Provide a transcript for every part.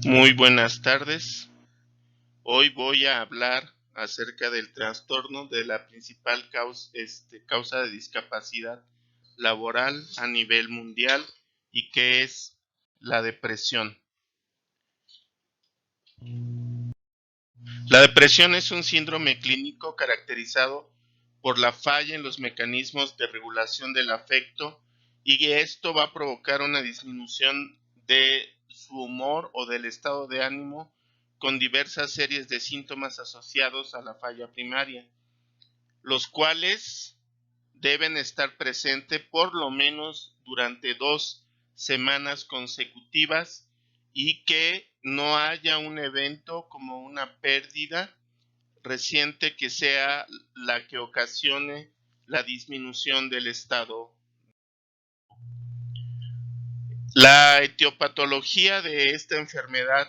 Muy buenas tardes. Hoy voy a hablar acerca del trastorno de la principal causa de discapacidad laboral a nivel mundial y que es la depresión. La depresión es un síndrome clínico caracterizado por la falla en los mecanismos de regulación del afecto y esto va a provocar una disminución de su humor o del estado de ánimo con diversas series de síntomas asociados a la falla primaria, los cuales deben estar presentes por lo menos durante 2 semanas consecutivas y que no haya un evento como una pérdida reciente que sea la que ocasione la disminución del estado. La etiopatología de esta enfermedad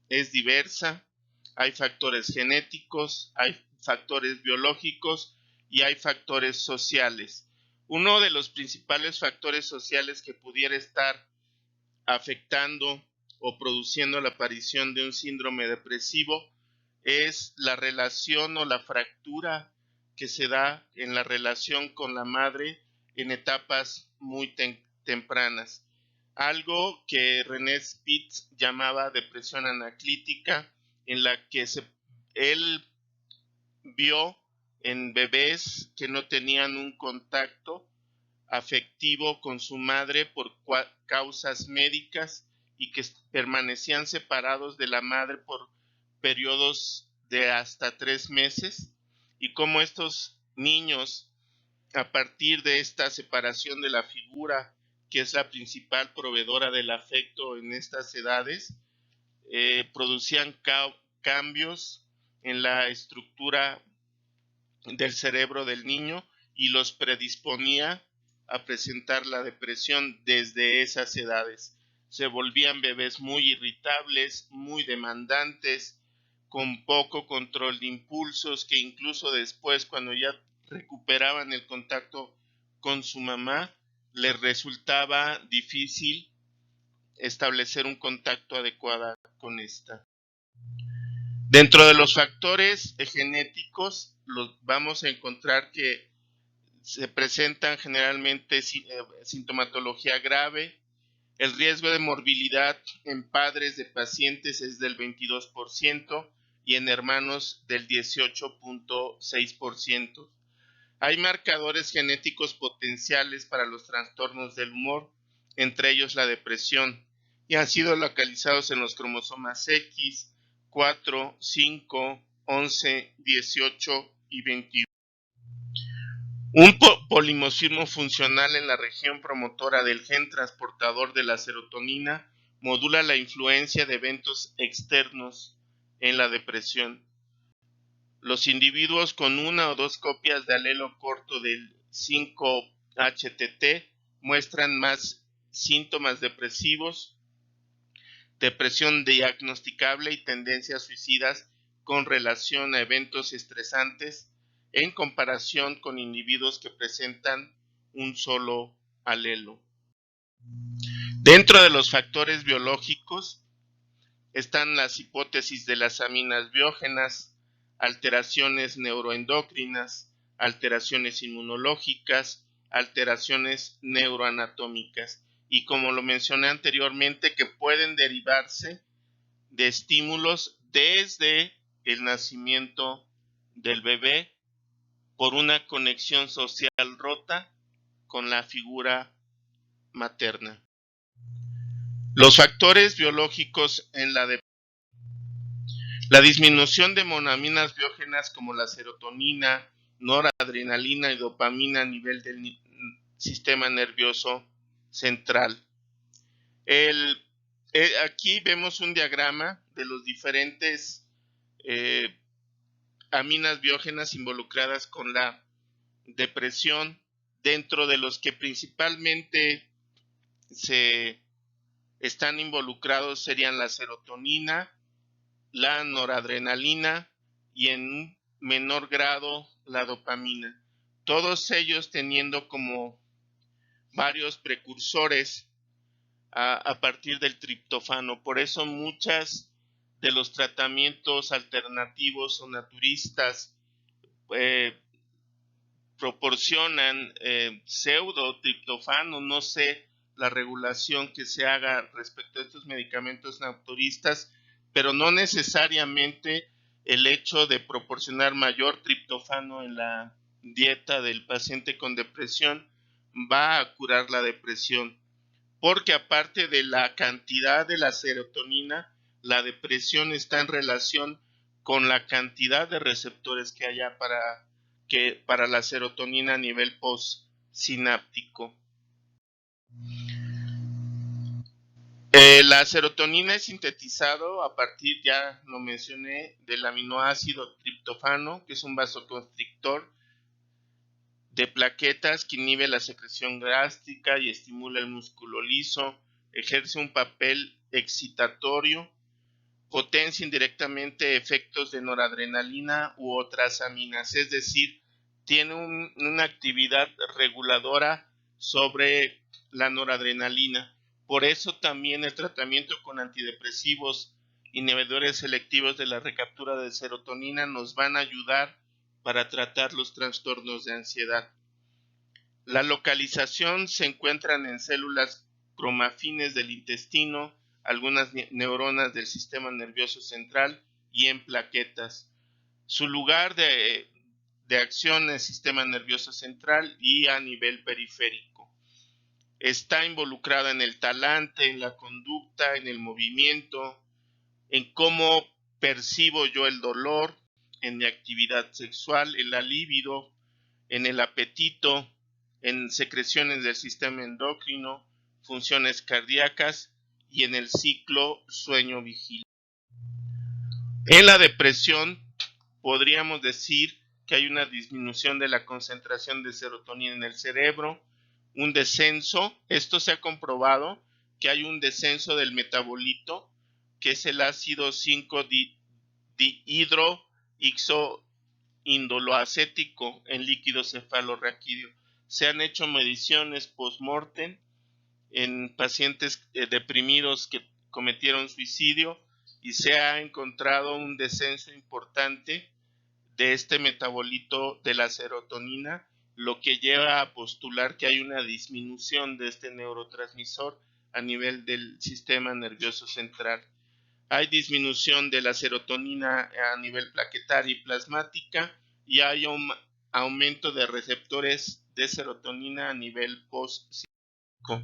es diversa. Hay factores genéticos, hay factores biológicos y hay factores sociales. Uno de los principales factores sociales que pudiera estar afectando o produciendo la aparición de un síndrome depresivo es la relación o la fractura que se da en la relación con la madre en etapas muy tempranas. Algo que René Spitz llamaba depresión anaclítica, en la que él vio en bebés que no tenían un contacto afectivo con su madre por causas médicas y que permanecían separados de la madre por periodos de hasta 3 meses, y cómo estos niños, a partir de esta separación de la figura que es la principal proveedora del afecto en estas edades, producían cambios en la estructura del cerebro del niño y los predisponía a presentar la depresión desde esas edades. Se volvían bebés muy irritables, muy demandantes, con poco control de impulsos, que incluso después, cuando ya recuperaban el contacto con su mamá, les resultaba difícil establecer un contacto adecuado con esta. Dentro de los factores genéticos, los vamos a encontrar que se presentan generalmente sintomatología grave. El riesgo de morbilidad en padres de pacientes es del 22% y en hermanos del 18.6%. Hay marcadores genéticos potenciales para los trastornos del humor, entre ellos la depresión, y han sido localizados en los cromosomas X, 4, 5, 11, 18 y 21. Un polimorfismo funcional en la región promotora del gen transportador de la serotonina modula la influencia de eventos externos en la depresión. Los individuos con una o dos copias de alelo corto del 5-HTT muestran más síntomas depresivos, depresión diagnosticable y tendencias suicidas con relación a eventos estresantes en comparación con individuos que presentan un solo alelo. Dentro de los factores biológicos están las hipótesis de las aminas biógenas, alteraciones neuroendocrinas, alteraciones inmunológicas, alteraciones neuroanatómicas y, como lo mencioné anteriormente, que pueden derivarse de estímulos desde el nacimiento del bebé por una conexión social rota con la figura materna. Los factores biológicos en la disminución de monaminas biógenas como la serotonina, noradrenalina y dopamina a nivel del sistema nervioso central. Aquí vemos un diagrama de los diferentes aminas biógenas involucradas con la depresión, dentro de los que principalmente se están involucrados serían la serotonina, la noradrenalina y en menor grado la dopamina. Todos ellos teniendo como varios precursores a partir del triptófano. Por eso muchas de los tratamientos alternativos o naturistas proporcionan pseudo triptófano. No sé la regulación que se haga respecto a estos medicamentos naturistas, pero no necesariamente el hecho de proporcionar mayor triptófano en la dieta del paciente con depresión va a curar la depresión, porque aparte de la cantidad de la serotonina, la depresión está en relación con la cantidad de receptores que haya para la serotonina a nivel postsináptico. La serotonina es sintetizado a partir, ya lo mencioné, del aminoácido triptófano, que es un vasoconstrictor de plaquetas que inhibe la secreción gástrica y estimula el músculo liso, ejerce un papel excitatorio, potencia indirectamente efectos de noradrenalina u otras aminas, es decir, tiene una actividad reguladora sobre la noradrenalina. Por eso también el tratamiento con antidepresivos, inhibidores selectivos de la recaptura de serotonina nos van a ayudar para tratar los trastornos de ansiedad. La localización se encuentran en células cromafines del intestino, algunas neuronas del sistema nervioso central y en plaquetas. Su lugar de acción en el sistema nervioso central y a nivel periférico. Está involucrada en el talante, en la conducta, en el movimiento, en cómo percibo yo el dolor, en mi actividad sexual, en la libido, en el apetito, en secreciones del sistema endocrino, funciones cardíacas y en el ciclo sueño-vigilia. En la depresión podríamos decir que hay una disminución de la concentración de serotonina en el cerebro, un descenso, esto se ha comprobado que hay un descenso del metabolito, que es el ácido 5-dihidroxoindoloacético en líquido cefalorraquídeo. Se han hecho mediciones post-mortem en pacientes deprimidos que cometieron suicidio y se ha encontrado un descenso importante de este metabolito de la serotonina, lo que lleva a postular que hay una disminución de este neurotransmisor a nivel del sistema nervioso central. Hay disminución de la serotonina a nivel plaquetaria y plasmática y hay un aumento de receptores de serotonina a nivel postsináptico.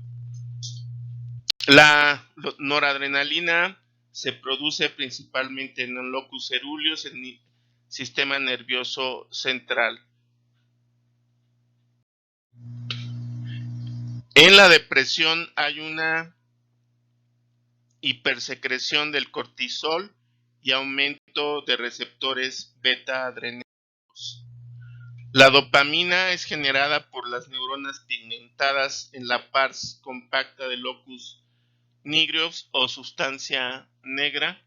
La noradrenalina se produce principalmente en el locus ceruleus, en el sistema nervioso central. En la depresión hay una hipersecreción del cortisol y aumento de receptores beta adrenérgicos. La dopamina es generada por las neuronas pigmentadas en la pars compacta del locus nigrius o sustancia negra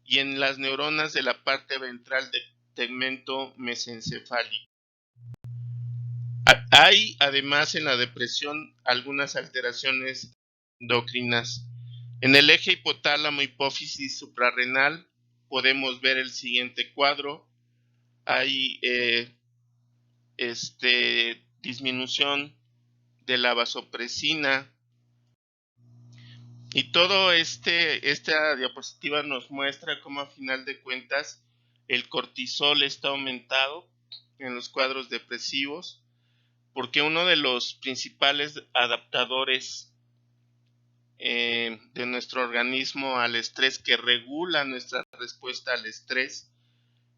y en las neuronas de la parte ventral del tegmento mesencefálico. Hay además en la depresión algunas alteraciones endocrinas. En el eje hipotálamo hipófisis suprarrenal podemos ver el siguiente cuadro. Hay disminución de la vasopresina y todo esta diapositiva nos muestra cómo a final de cuentas el cortisol está aumentado en los cuadros depresivos, porque uno de los principales adaptadores de nuestro organismo al estrés, que regula nuestra respuesta al estrés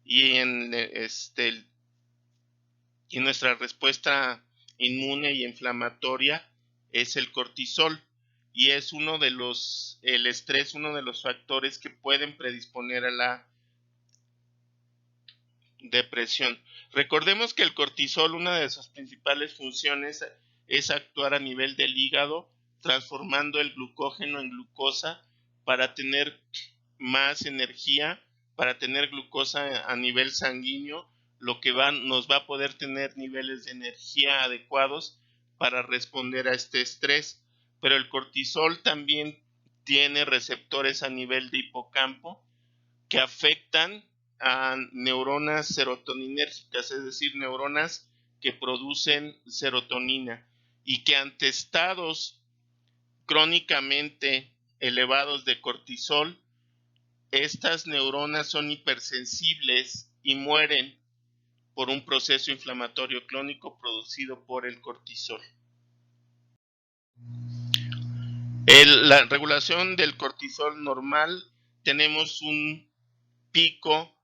y y nuestra respuesta inmune y inflamatoria, es el cortisol, y es el estrés, uno de los factores que pueden predisponer a la depresión. Recordemos que el cortisol, una de sus principales funciones es actuar a nivel del hígado, transformando el glucógeno en glucosa para tener más energía, para tener glucosa a nivel sanguíneo, lo que nos va a poder tener niveles de energía adecuados para responder a este estrés. pero el cortisol también tiene receptores a nivel de hipocampo que afectan a neuronas serotoninérgicas, es decir, neuronas que producen serotonina y que ante estados crónicamente elevados de cortisol, estas neuronas son hipersensibles y mueren por un proceso inflamatorio crónico producido por el cortisol. La regulación del cortisol normal, tenemos un pico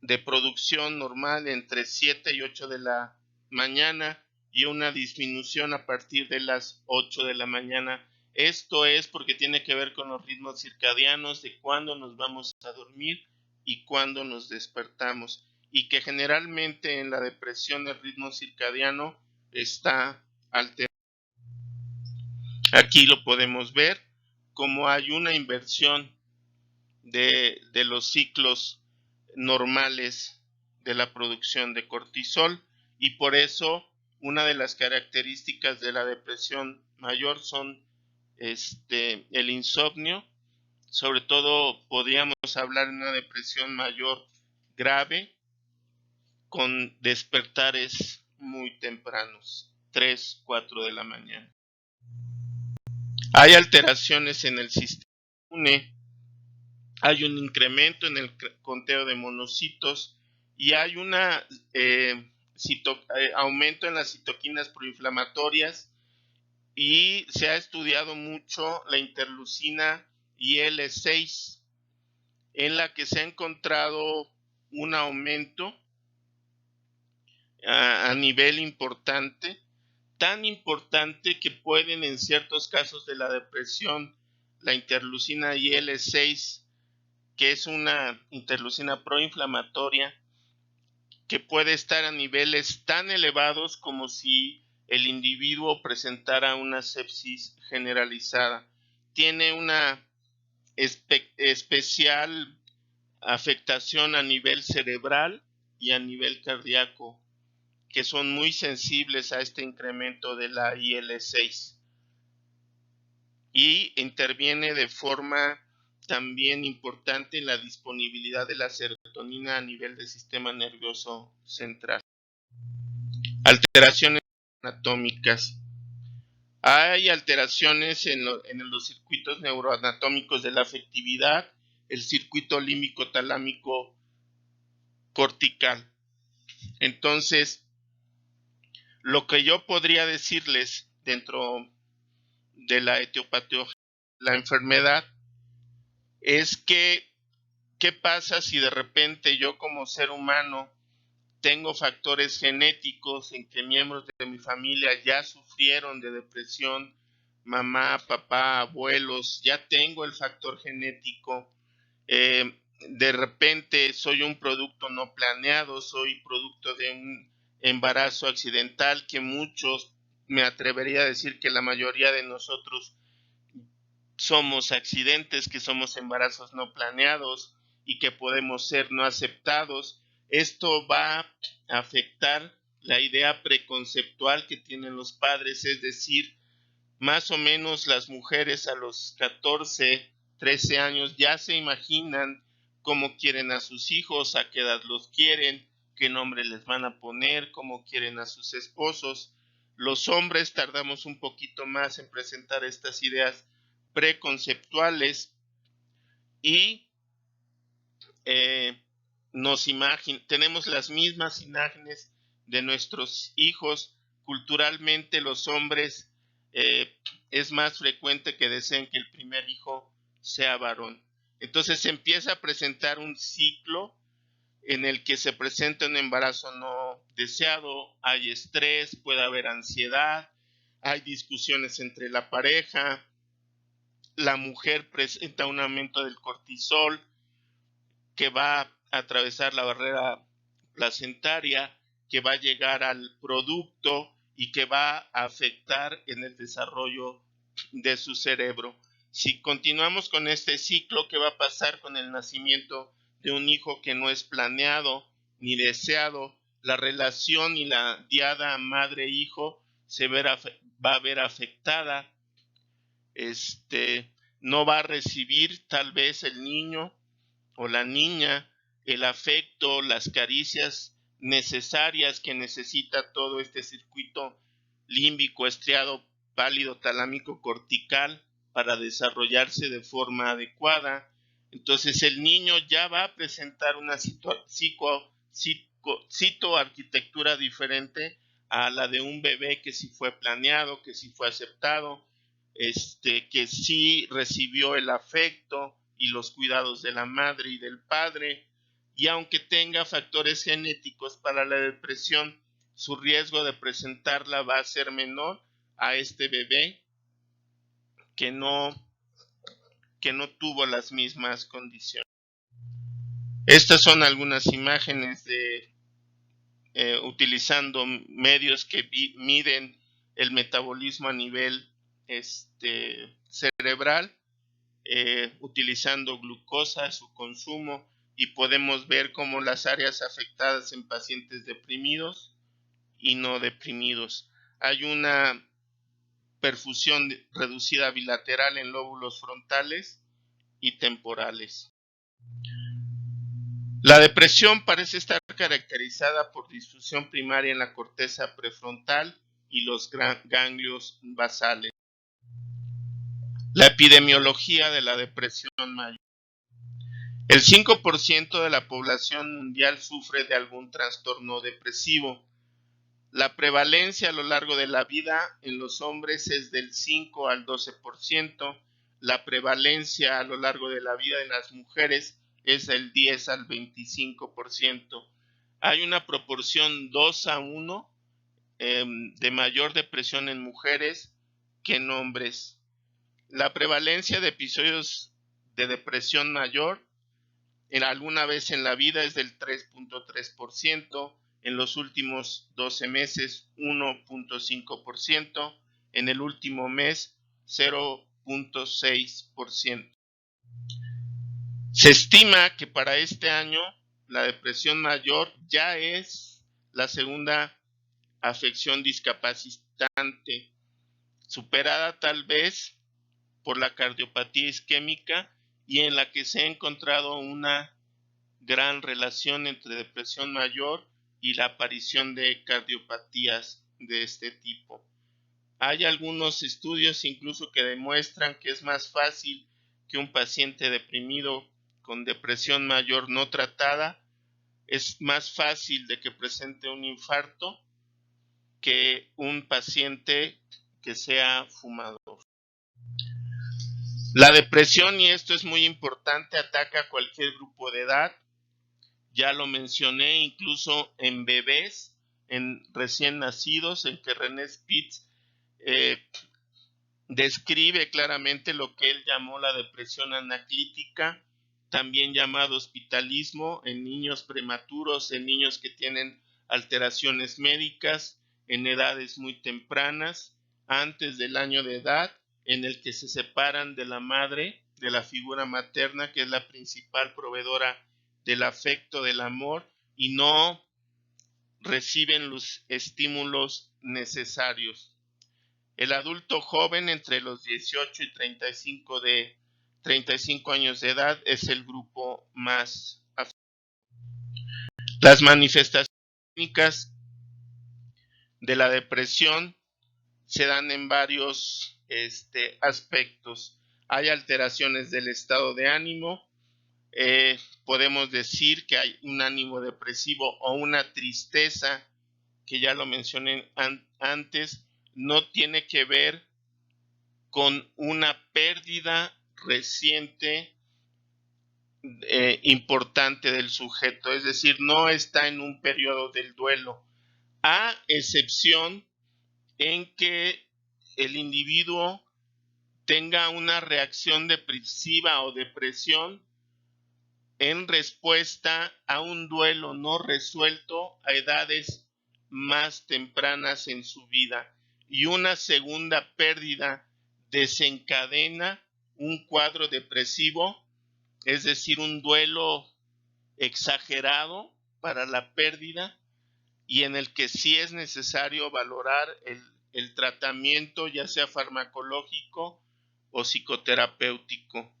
de producción normal entre 7 y 8 de la mañana y una disminución a partir de las 8 de la mañana. Esto es porque tiene que ver con los ritmos circadianos de cuándo nos vamos a dormir y cuándo nos despertamos, y que generalmente en la depresión el ritmo circadiano está alterado. Aquí lo podemos ver como hay una inversión de los ciclos normales de la producción de cortisol, y por eso una de las características de la depresión mayor son el insomnio. Sobre todo podríamos hablar de una depresión mayor grave con despertares muy tempranos, 3, 4 de la mañana. Hay alteraciones en el sistema inmune, hay un incremento en el conteo de monocitos y hay un aumento en las citoquinas proinflamatorias, y se ha estudiado mucho la interleucina IL-6, en la que se ha encontrado un aumento a nivel importante, tan importante que pueden en ciertos casos de la depresión, la interleucina IL-6, que es una interleucina proinflamatoria, que puede estar a niveles tan elevados como si el individuo presentara una sepsis generalizada. Tiene una especial afectación a nivel cerebral y a nivel cardíaco, que son muy sensibles a este incremento de la IL-6, y interviene de forma también importante en la disponibilidad de la serotonina a nivel del sistema nervioso central. Alteraciones anatómicas. Hay alteraciones en los circuitos neuroanatómicos de la afectividad, el circuito límbico talámico cortical. Entonces, lo que yo podría decirles dentro de la etiopatología, la enfermedad, es que ¿qué pasa si de repente yo como ser humano tengo factores genéticos en que miembros de mi familia ya sufrieron de depresión, mamá, papá, abuelos, ya tengo el factor genético, de repente soy un producto no planeado, soy producto de un embarazo accidental, que muchos, me atrevería a decir que la mayoría de nosotros somos accidentes, que somos embarazos no planeados y que podemos ser no aceptados. Esto va a afectar la idea preconceptual que tienen los padres, es decir, más o menos las mujeres a los 14, 13 años ya se imaginan cómo quieren a sus hijos, a qué edad los quieren, qué nombre les van a poner, cómo quieren a sus esposos. Los hombres tardamos un poquito más en presentar estas ideas preconceptuales y tenemos las mismas imágenes de nuestros hijos. Culturalmente los hombres es más frecuente que deseen que el primer hijo sea varón. Entonces se empieza a presentar un ciclo en el que se presenta un embarazo no deseado, hay estrés, puede haber ansiedad, hay discusiones entre la pareja, la mujer presenta un aumento del cortisol que va a atravesar la barrera placentaria, que va a llegar al producto y que va a afectar en el desarrollo de su cerebro. Si continuamos con este ciclo, ¿qué va a pasar con el nacimiento de un hijo que no es planeado ni deseado? La relación y la diada madre-hijo va a ver afectada. no va a recibir tal vez el niño o la niña el afecto, las caricias necesarias que necesita todo este circuito límbico, estriado, pálido, talámico, cortical para desarrollarse de forma adecuada. Entonces el niño ya va a presentar una citoarquitectura diferente a la de un bebé que sí fue planeado, que sí fue aceptado, que sí recibió el afecto y los cuidados de la madre y del padre, y aunque tenga factores genéticos para la depresión, su riesgo de presentarla va a ser menor a este bebé que no tuvo las mismas condiciones. Estas son algunas imágenes de utilizando medios que miden el metabolismo a nivel cerebral, utilizando glucosa, su consumo, y podemos ver cómo las áreas afectadas en pacientes deprimidos y no deprimidos. Hay una perfusión reducida bilateral en lóbulos frontales y temporales. La depresión parece estar caracterizada por disfunción primaria en la corteza prefrontal y los ganglios basales. La epidemiología de la depresión mayor. El 5% de la población mundial sufre de algún trastorno depresivo. La prevalencia a lo largo de la vida en los hombres es del 5 al 12%. La prevalencia a lo largo de la vida en las mujeres es del 10 al 25%. Hay una proporción 2:1 de mayor depresión en mujeres que en hombres. La prevalencia de episodios de depresión mayor en alguna vez en la vida es del 3.3%, en los últimos 12 meses 1.5%, en el último mes 0.6%. Se estima que para este año la depresión mayor ya es la segunda afección discapacitante, superada tal vez por la cardiopatía isquémica, y en la que se ha encontrado una gran relación entre depresión mayor y la aparición de cardiopatías de este tipo. Hay algunos estudios incluso que demuestran que es más fácil que un paciente deprimido con depresión mayor no tratada, es más fácil de que presente un infarto que un paciente que sea fumador. La depresión, y esto es muy importante, ataca a cualquier grupo de edad. Ya lo mencioné, incluso en bebés, en recién nacidos, en que René Spitz describe claramente lo que él llamó la depresión anaclítica, también llamado hospitalismo, en niños prematuros, en niños que tienen alteraciones médicas, en edades muy tempranas, antes del año de edad, en el que se separan de la madre, de la figura materna, que es la principal proveedora del afecto, del amor, y no reciben los estímulos necesarios. El adulto joven entre los 18 y 35 años de edad es el grupo más afectado. Las manifestaciones clínicas de la depresión se dan en varios aspectos. Hay alteraciones del estado de ánimo. Podemos decir que hay un ánimo depresivo o una tristeza, que ya lo mencioné antes, no tiene que ver con una pérdida reciente importante del sujeto, es decir, no está en un periodo del duelo, a excepción en que el individuo tenga una reacción depresiva o depresión en respuesta a un duelo no resuelto a edades más tempranas en su vida, y una segunda pérdida desencadena un cuadro depresivo, es decir, un duelo exagerado para la pérdida, y en el que sí es necesario valorar el tratamiento, ya sea farmacológico o psicoterapéutico.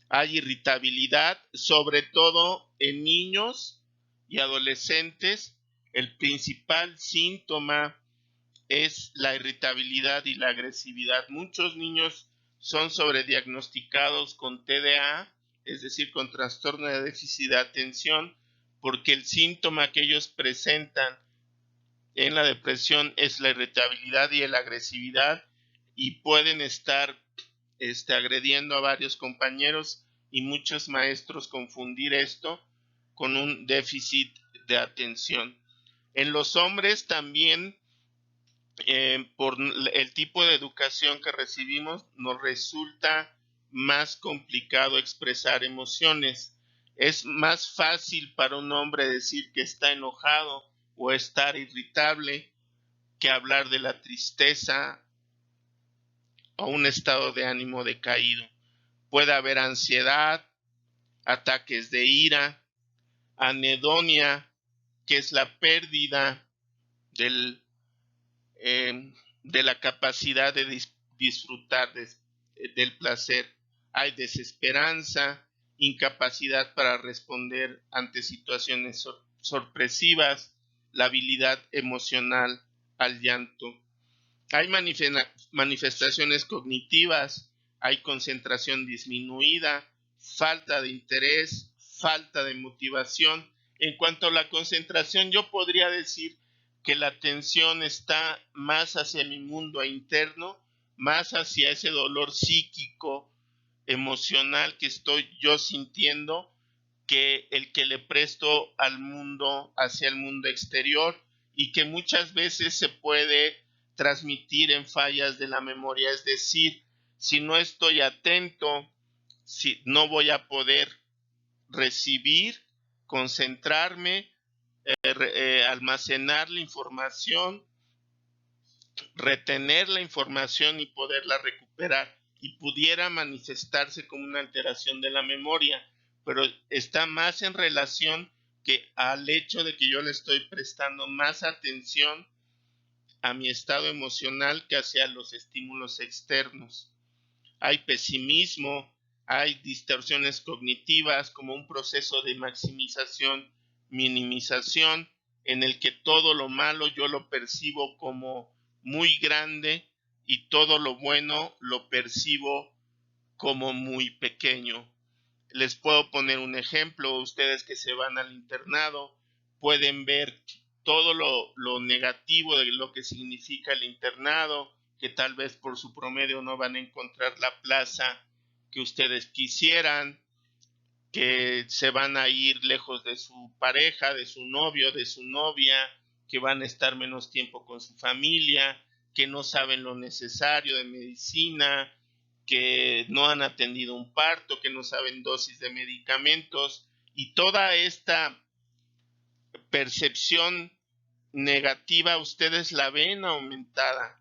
Hay irritabilidad, sobre todo en niños y adolescentes. El principal síntoma es la irritabilidad y la agresividad. Muchos niños son sobrediagnosticados con TDA, es decir, con trastorno de déficit de atención, porque el síntoma que ellos presentan en la depresión es la irritabilidad y la agresividad, y pueden estar agrediendo a varios compañeros, y muchos maestros confundir esto con un déficit de atención. En los hombres también, por el tipo de educación que recibimos, nos resulta más complicado expresar emociones. Es más fácil para un hombre decir que está enojado o estar irritable que hablar de la tristeza o un estado de ánimo decaído. Puede haber ansiedad, ataques de ira, anedonia, que es la pérdida del de la capacidad de disfrutar del placer. Hay desesperanza, incapacidad para responder ante situaciones sorpresivas, la habilidad emocional al llanto. Hay manifestaciones cognitivas, hay concentración disminuida, falta de interés, falta de motivación. En cuanto a la concentración, yo podría decir que la atención está más hacia mi mundo interno, más hacia ese dolor psíquico, emocional que estoy yo sintiendo, que el que le presto al mundo, hacia el mundo exterior, y que muchas veces se puede transmitir en fallas de la memoria. Es decir, si no estoy atento, si no voy a poder recibir, concentrarme, almacenar la información, retener la información y poderla recuperar, y pudiera manifestarse como una alteración de la memoria, pero está más en relación que al hecho de que yo le estoy prestando más atención a mi estado emocional que hacia los estímulos externos. Hay pesimismo, hay distorsiones cognitivas como un proceso de maximización, minimización, en el que todo lo malo yo lo percibo como muy grande y todo lo bueno lo percibo como muy pequeño. Les puedo poner un ejemplo. Ustedes que se van al internado pueden ver todo lo negativo de lo que significa el internado, que tal vez por su promedio no van a encontrar la plaza que ustedes quisieran, que se van a ir lejos de su pareja, de su novio, de su novia, que van a estar menos tiempo con su familia, que no saben lo necesario de medicina, que no han atendido un parto, que no saben dosis de medicamentos, y toda esta percepción negativa ustedes la ven aumentada.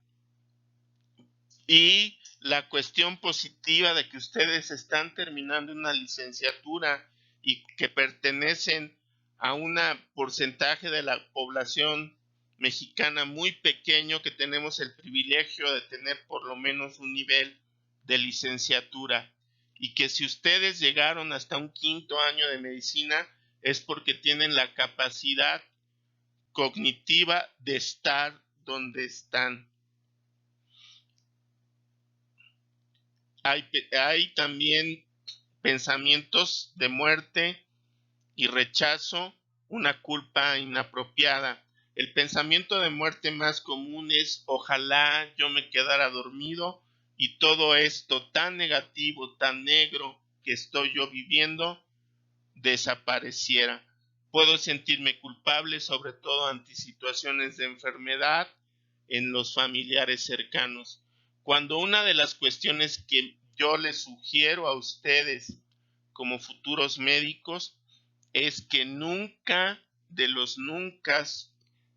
Y la cuestión positiva de que ustedes están terminando una licenciatura y que pertenecen a un porcentaje de la población mexicana muy pequeño, que tenemos el privilegio de tener por lo menos un nivel de licenciatura, y que si ustedes llegaron hasta un quinto año de medicina es porque tienen la capacidad cognitiva de estar donde están. Hay también pensamientos de muerte y rechazo, una culpa inapropiada. El pensamiento de muerte más común es: ojalá yo me quedara dormido y todo esto tan negativo, tan negro que estoy yo viviendo desapareciera. Puedo sentirme culpable, sobre todo ante situaciones de enfermedad en los familiares cercanos. Cuando una de las cuestiones que yo les sugiero a ustedes como futuros médicos es que nunca de los nunca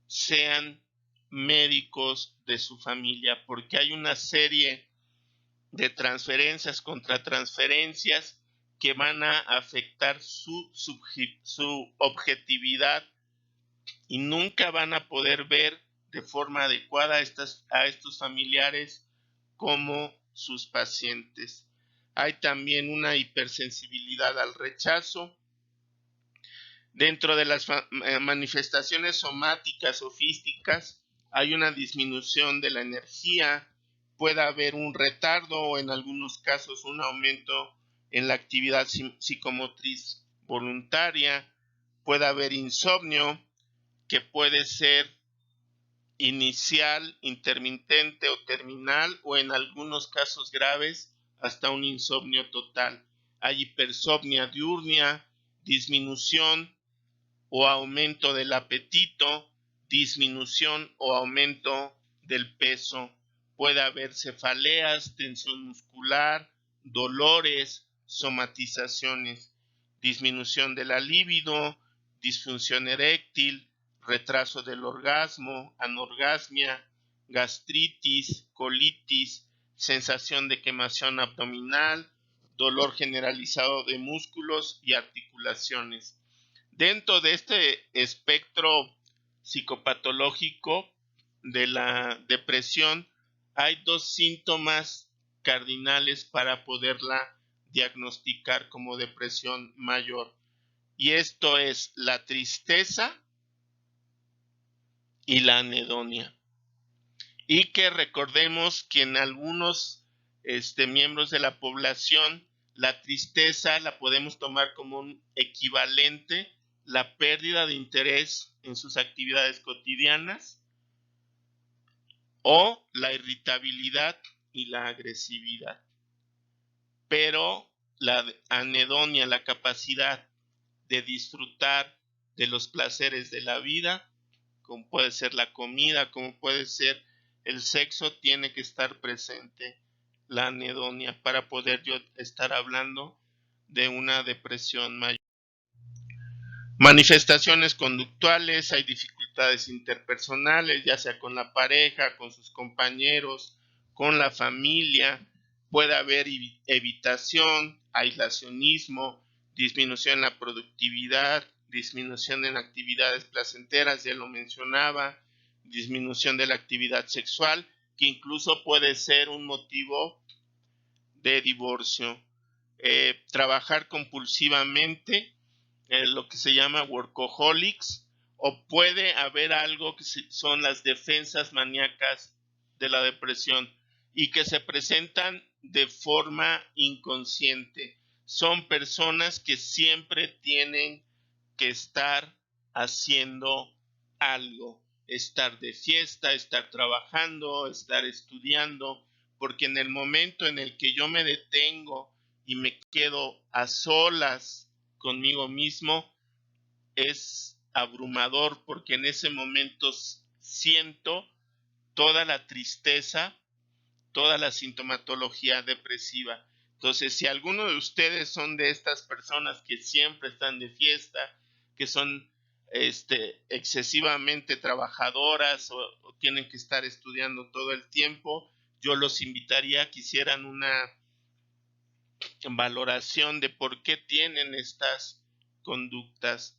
sean médicos de su familia, porque hay una serie de transferencias contra transferencias que van a afectar su objetividad, y nunca van a poder ver de forma adecuada a estos familiares como sus pacientes. Hay también una hipersensibilidad al rechazo. Dentro de las manifestaciones somáticas o físicas hay una disminución de la energía, puede haber un retardo o en algunos casos un aumento en la actividad psicomotriz voluntaria, puede haber insomnio que puede ser inicial, intermitente o terminal, o en algunos casos graves hasta un insomnio total. Hay hipersomnia diurna, disminución o aumento del apetito, disminución o aumento del peso. Puede haber cefaleas, tensión muscular, dolores, somatizaciones, disminución de la libido, disfunción eréctil, retraso del orgasmo, anorgasmia, gastritis, colitis, sensación de quemación abdominal, dolor generalizado de músculos y articulaciones. Dentro de este espectro psicopatológico de la depresión hay dos síntomas cardinales para poderla diagnosticar como depresión mayor, y esto es la tristeza y la anedonia. Y que recordemos que en algunos miembros de la población la tristeza la podemos tomar como un equivalente, la pérdida de interés en sus actividades cotidianas, o la irritabilidad y la agresividad. Pero la anedonia, la capacidad de disfrutar de los placeres de la vida, como puede ser la comida, como puede ser el sexo, tiene que estar presente la anedonia para poder yo estar hablando de una depresión mayor. Manifestaciones conductuales, hay dificultades interpersonales, ya sea con la pareja, con sus compañeros, con la familia. Puede haber evitación, aislacionismo, disminución en la productividad, disminución en actividades placenteras, ya lo mencionaba, disminución de la actividad sexual, que incluso puede ser un motivo de divorcio. Trabajar compulsivamente, lo que se llama workaholics, o puede haber algo que son las defensas maníacas de la depresión y que se presentan de forma inconsciente. Son personas que siempre tienen que estar haciendo algo, estar de fiesta, estar trabajando, estar estudiando, porque en el momento en el que yo me detengo y me quedo a solas conmigo mismo, es abrumador, porque en ese momento siento toda la tristeza, toda la sintomatología depresiva. Entonces, si alguno de ustedes son de estas personas que siempre están de fiesta, que son excesivamente trabajadoras o tienen que estar estudiando todo el tiempo, yo los invitaría a que hicieran una valoración de por qué tienen estas conductas.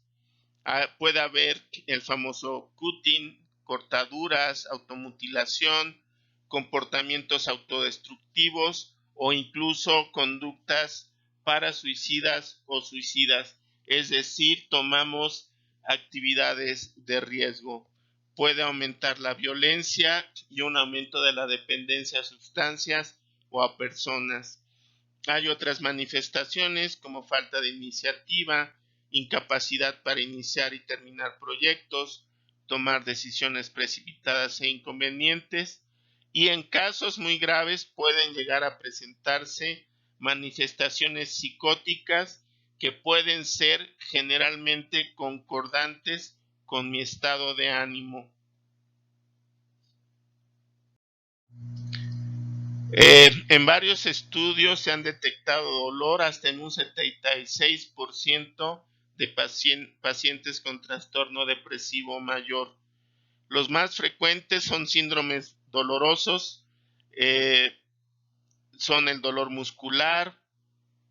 Puede haber el famoso cutting, cortaduras, automutilación, comportamientos autodestructivos o incluso conductas parasuicidas o suicidas, es decir, tomamos actividades de riesgo. Puede aumentar la violencia y un aumento de la dependencia a sustancias o a personas. Hay otras manifestaciones como falta de iniciativa, incapacidad para iniciar y terminar proyectos, tomar decisiones precipitadas e inconvenientes, y en casos muy graves pueden llegar a presentarse manifestaciones psicóticas que pueden ser generalmente concordantes con mi estado de ánimo. En varios estudios se han detectado dolor hasta en un 76% de pacientes con trastorno depresivo mayor. Los más frecuentes son síndromes dolorosos, son el dolor muscular,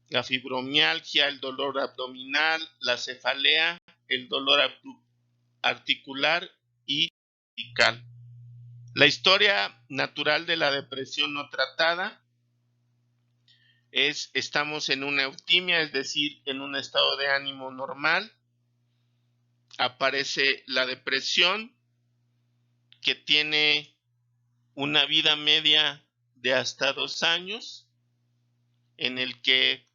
la fibromialgia, el dolor abdominal, la cefalea, el dolor articular y cervical. La historia natural de la depresión no tratada Estamos en una eutimia, es decir, en un estado de ánimo normal. Aparece la depresión, que tiene una vida media de hasta 2 años, en el que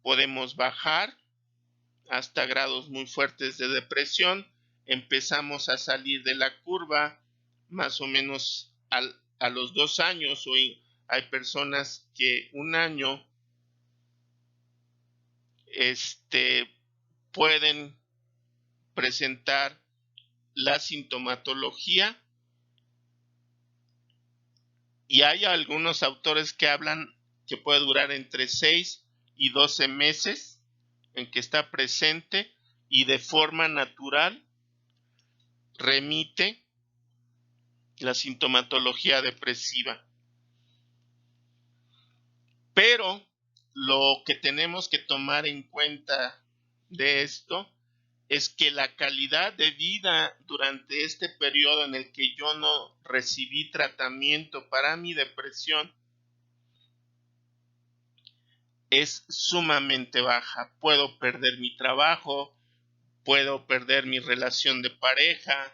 podemos bajar hasta grados muy fuertes de depresión. Empezamos a salir de la curva más o menos a los 2 años, o hay personas que 1 año pueden presentar la sintomatología, y hay algunos autores que hablan que puede durar entre 6 y 12 meses en que está presente y de forma natural remite la sintomatología depresiva. Pero lo que tenemos que tomar en cuenta de esto es que la calidad de vida durante este periodo en el que yo no recibí tratamiento para mi depresión es sumamente baja. Puedo perder mi trabajo, puedo perder mi relación de pareja,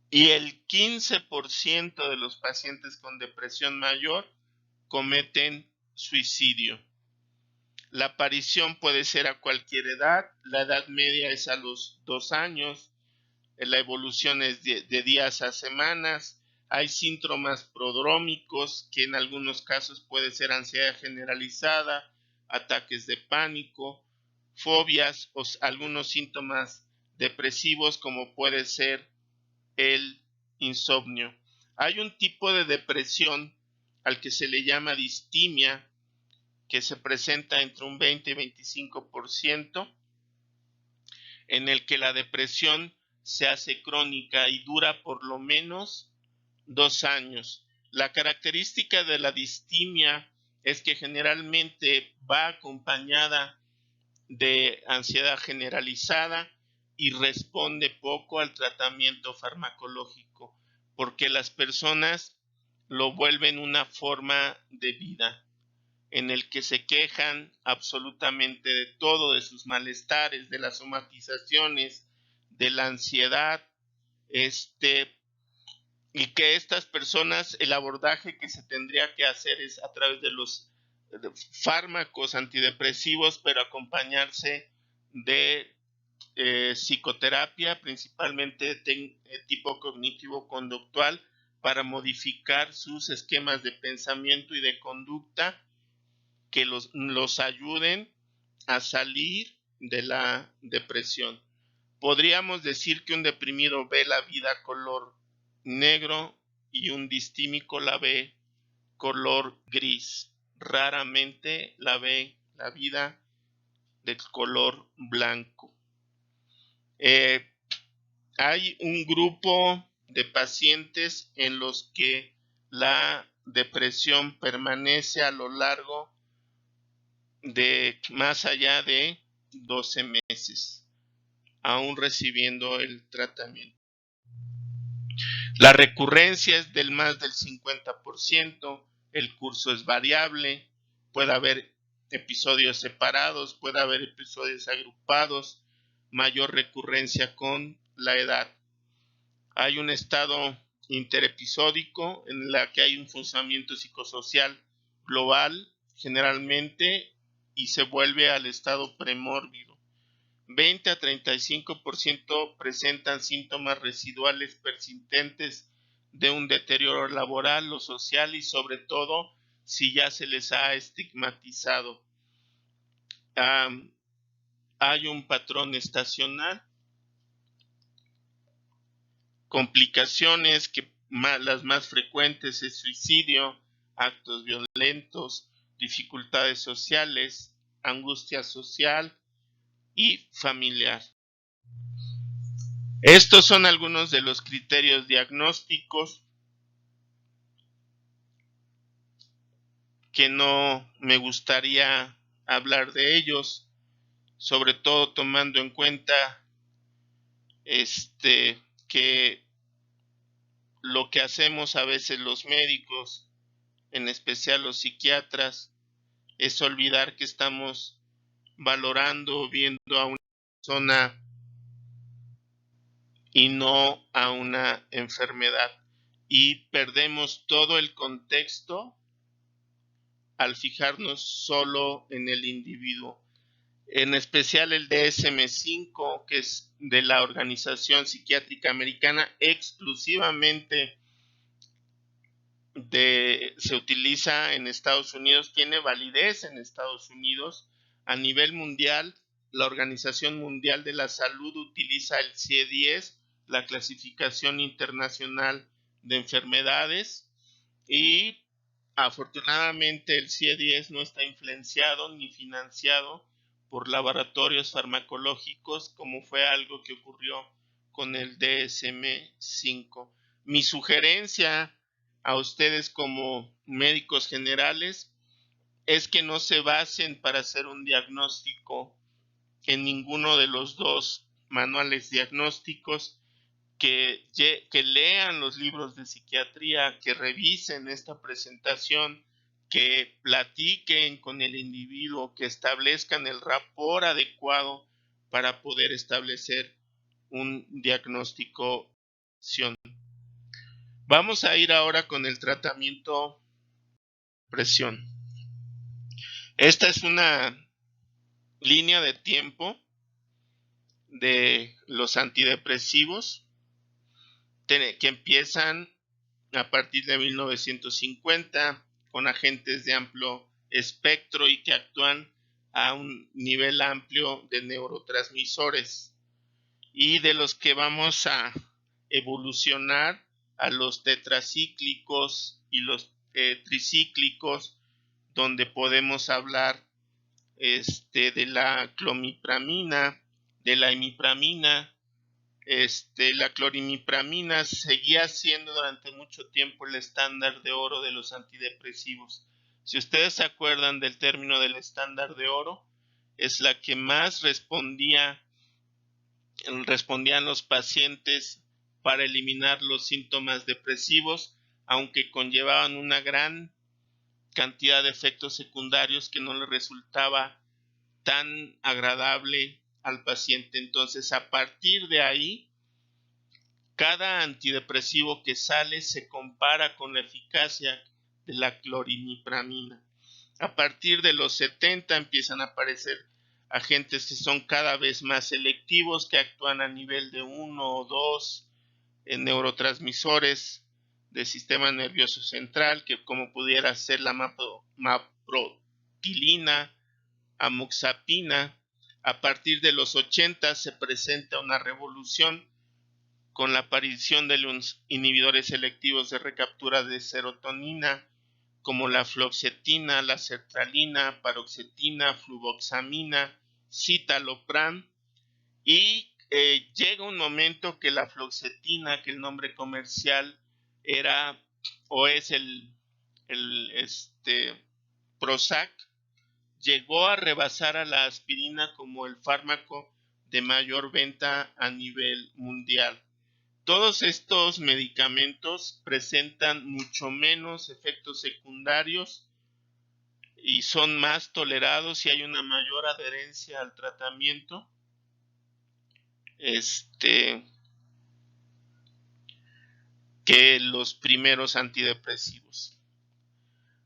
y el 15% de los pacientes con depresión mayor cometen suicidio. La aparición puede ser a cualquier edad, la edad media es a los 2 años, la evolución es de días a semanas. Hay síntomas prodrómicos, que en algunos casos puede ser ansiedad generalizada, ataques de pánico, fobias o algunos síntomas depresivos, como puede ser el insomnio. Hay un tipo de depresión al que se le llama distimia, que se presenta entre un 20 y 25%, en el que la depresión se hace crónica y dura por lo menos 2 años. La característica de la distimia es que generalmente va acompañada de ansiedad generalizada y responde poco al tratamiento farmacológico, porque las personas lo vuelven una forma de vida en el que se quejan absolutamente de todo, de sus malestares, de las somatizaciones, de la ansiedad, y que estas personas, el abordaje que se tendría que hacer es a través de los fármacos antidepresivos, pero acompañarse de psicoterapia, principalmente tipo cognitivo-conductual, para modificar sus esquemas de pensamiento y de conducta que los ayuden a salir de la depresión. Podríamos decir que un deprimido ve la vida color negro y un distímico la ve color gris. Raramente la ve la vida de color blanco. Hay un grupo de pacientes en los que la depresión permanece a lo largo de más allá de 12 meses, aún recibiendo el tratamiento. La recurrencia es del más del 50%, el curso es variable, puede haber episodios separados, puede haber episodios agrupados, mayor recurrencia con la edad. Hay un estado interepisódico en la que hay un funcionamiento psicosocial global generalmente y se vuelve al estado premórbido. 20 a 35% presentan síntomas residuales persistentes de un deterioro laboral o social, y sobre todo si ya se les ha estigmatizado. Hay un patrón estacional. Complicaciones que las más frecuentes es suicidio, actos violentos, dificultades sociales, angustia social y familiar. Estos son algunos de los criterios diagnósticos que no me gustaría hablar de ellos, sobre todo tomando en cuenta que lo que hacemos a veces los médicos, en especial los psiquiatras, es olvidar que estamos valorando, viendo a una persona y no a una enfermedad. Y perdemos todo el contexto al fijarnos solo en el individuo. En especial el DSM-5, que es de la Organización Psiquiátrica Americana, exclusivamente se utiliza en Estados Unidos, tiene validez en Estados Unidos. A nivel mundial, la Organización Mundial de la Salud utiliza el CIE-10, la Clasificación Internacional de Enfermedades, y afortunadamente el CIE-10 no está influenciado ni financiado por laboratorios farmacológicos, como fue algo que ocurrió con el DSM-5. Mi sugerencia a ustedes como médicos generales es que no se basen para hacer un diagnóstico en ninguno de los dos manuales diagnósticos, que lean los libros de psiquiatría, que revisen esta presentación, que platiquen con el individuo, que establezcan el rapport adecuado para poder establecer un diagnóstico. Vamos a ir ahora con el tratamiento presión. Esta es una línea de tiempo de los antidepresivos que empiezan a partir de 1950 con agentes de amplio espectro y que actúan a un nivel amplio de neurotransmisores, y de los que vamos a evolucionar a los tetracíclicos y los tricíclicos, donde podemos hablar de la clomipramina, de la imipramina. La clorimipramina seguía siendo durante mucho tiempo el estándar de oro de los antidepresivos. Si ustedes se acuerdan del término del estándar de oro, es la que más respondían los pacientes para eliminar los síntomas depresivos, aunque conllevaban una gran cantidad de efectos secundarios que no le resultaba tan agradable al paciente. Entonces, a partir de ahí, cada antidepresivo que sale se compara con la eficacia de la clorimipramina. A partir de los 70 empiezan a aparecer agentes que son cada vez más selectivos, que actúan a nivel de 1 o 2 neurotransmisores del sistema nervioso central, que como pudiera ser la maprotilina, amoxapina. A partir de los 80 se presenta una revolución con la aparición de los inhibidores selectivos de recaptura de serotonina, como la fluoxetina, la sertralina, paroxetina, fluvoxamina, citalopram, y llega un momento que la fluoxetina, que el nombre comercial era o es el Prozac, llegó a rebasar a la aspirina como el fármaco de mayor venta a nivel mundial. Todos estos medicamentos presentan mucho menos efectos secundarios y son más tolerados y hay una mayor adherencia al tratamiento que los primeros antidepresivos.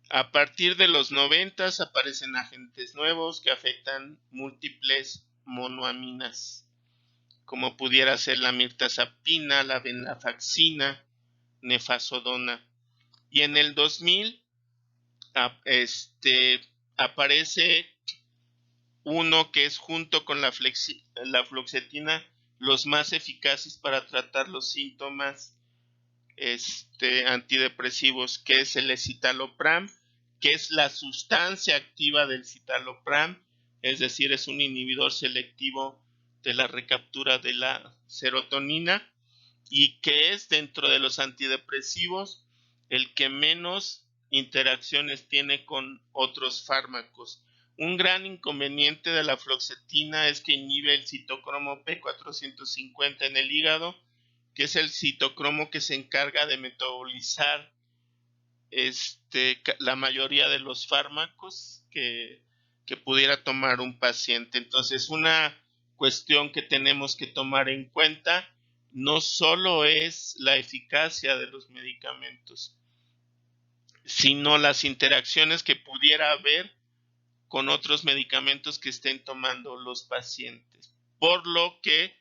A partir de los 90 aparecen agentes nuevos que afectan múltiples monoaminas, como pudiera ser la mirtazapina, la venlafaxina, nefazodona. Y en el 2000 aparece uno que es, junto con la fluoxetina, los más eficaces para tratar los síntomas antidepresivos, que es el escitalopram, que es la sustancia activa del citalopram, es decir, es un inhibidor selectivo de la recaptura de la serotonina, y que es, dentro de los antidepresivos, el que menos interacciones tiene con otros fármacos. Un gran inconveniente de la fluoxetina es que inhibe el citocromo P450 en el hígado, que es el citocromo que se encarga de metabolizar la mayoría de los fármacos que pudiera tomar un paciente. Entonces, una cuestión que tenemos que tomar en cuenta no solo es la eficacia de los medicamentos, sino las interacciones que pudiera haber con otros medicamentos que estén tomando los pacientes. Por lo que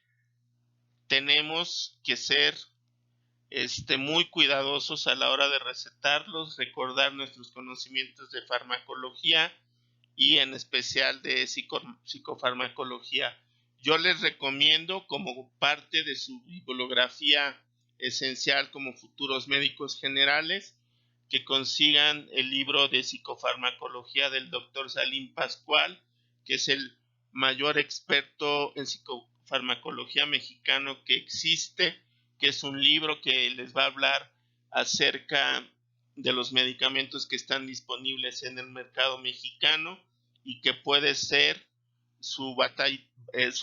tenemos que ser muy cuidadosos a la hora de recetarlos, recordar nuestros conocimientos de farmacología y en especial de psicofarmacología. Yo les recomiendo, como parte de su bibliografía esencial como futuros médicos generales, que consigan el libro de psicofarmacología del doctor Salim Pascual, que es el mayor experto en psicofarmacología mexicano que existe, que es un libro que les va a hablar acerca de los medicamentos que están disponibles en el mercado mexicano y que puede ser su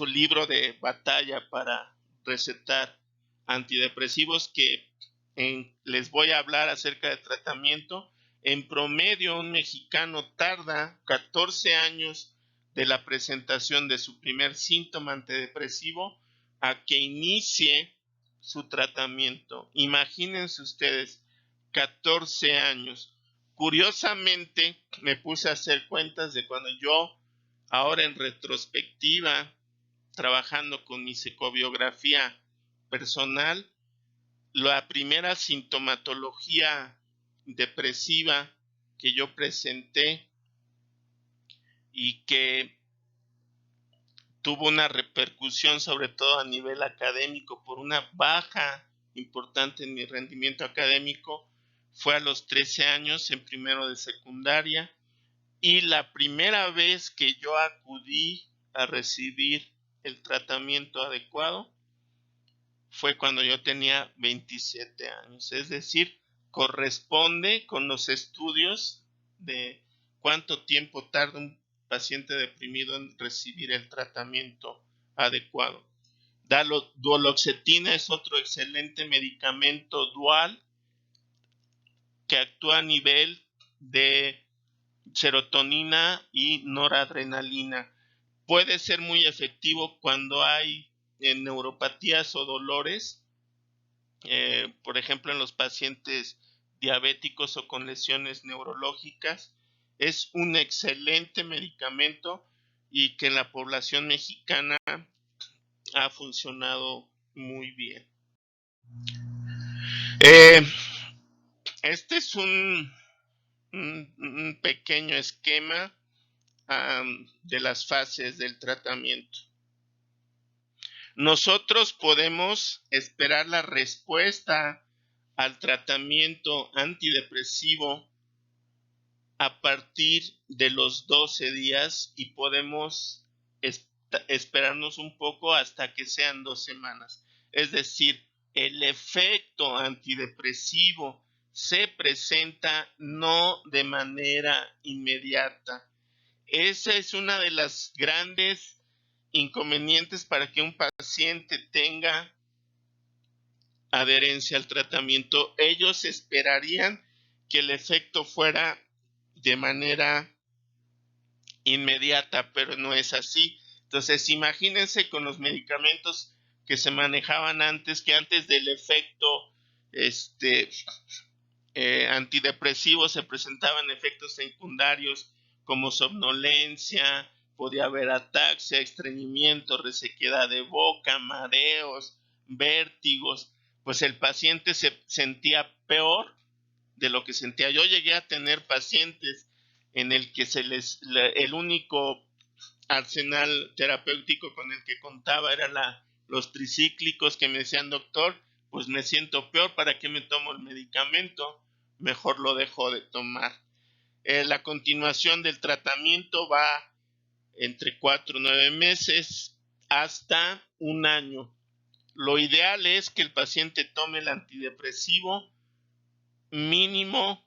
libro de batalla para recetar antidepresivos, que les voy a hablar acerca de tratamiento. En promedio, un mexicano tarda 14 años de la presentación de su primer síntoma antidepresivo a que inicie su tratamiento. Imagínense ustedes, 14 años. Curiosamente, me puse a hacer cuentas de cuando yo, ahora en retrospectiva, trabajando con mi psicobiografía personal, la primera sintomatología depresiva que yo presenté y que tuvo una repercusión sobre todo a nivel académico por una baja importante en mi rendimiento académico, fue a los 13 años en primero de secundaria, y la primera vez que yo acudí a recibir el tratamiento adecuado fue cuando yo tenía 27 años, es decir, corresponde con los estudios de cuánto tiempo tarda un paciente deprimido en recibir el tratamiento adecuado. Duloxetina es otro excelente medicamento dual que actúa a nivel de serotonina y noradrenalina. Puede ser muy efectivo cuando hay neuropatías o dolores, por ejemplo en los pacientes diabéticos o con lesiones neurológicas. Es un excelente medicamento y que en la población mexicana ha funcionado muy bien. Este es un pequeño esquema de las fases del tratamiento. Nosotros podemos esperar la respuesta al tratamiento antidepresivo a partir de los 12 días y podemos esperarnos un poco hasta que sean 2 semanas. Es decir, el efecto antidepresivo se presenta no de manera inmediata. Esa es una de las grandes inconvenientes para que un paciente tenga adherencia al tratamiento. Ellos esperarían que el efecto fuera de manera inmediata, pero no es así. Entonces, imagínense con los medicamentos que se manejaban antes, que antes del efecto antidepresivo se presentaban efectos secundarios como somnolencia, podía haber ataxia, estreñimiento, resequedad de boca, mareos, vértigos. Pues el paciente se sentía peor de lo que sentía. Yo llegué a tener pacientes en el que el único arsenal terapéutico con el que contaba era los tricíclicos, que me decían: doctor, pues me siento peor, ¿para qué me tomo el medicamento? Mejor lo dejo de tomar. La continuación del tratamiento va entre 4 y 9 meses hasta un año. Lo ideal es que el paciente tome el antidepresivo mínimo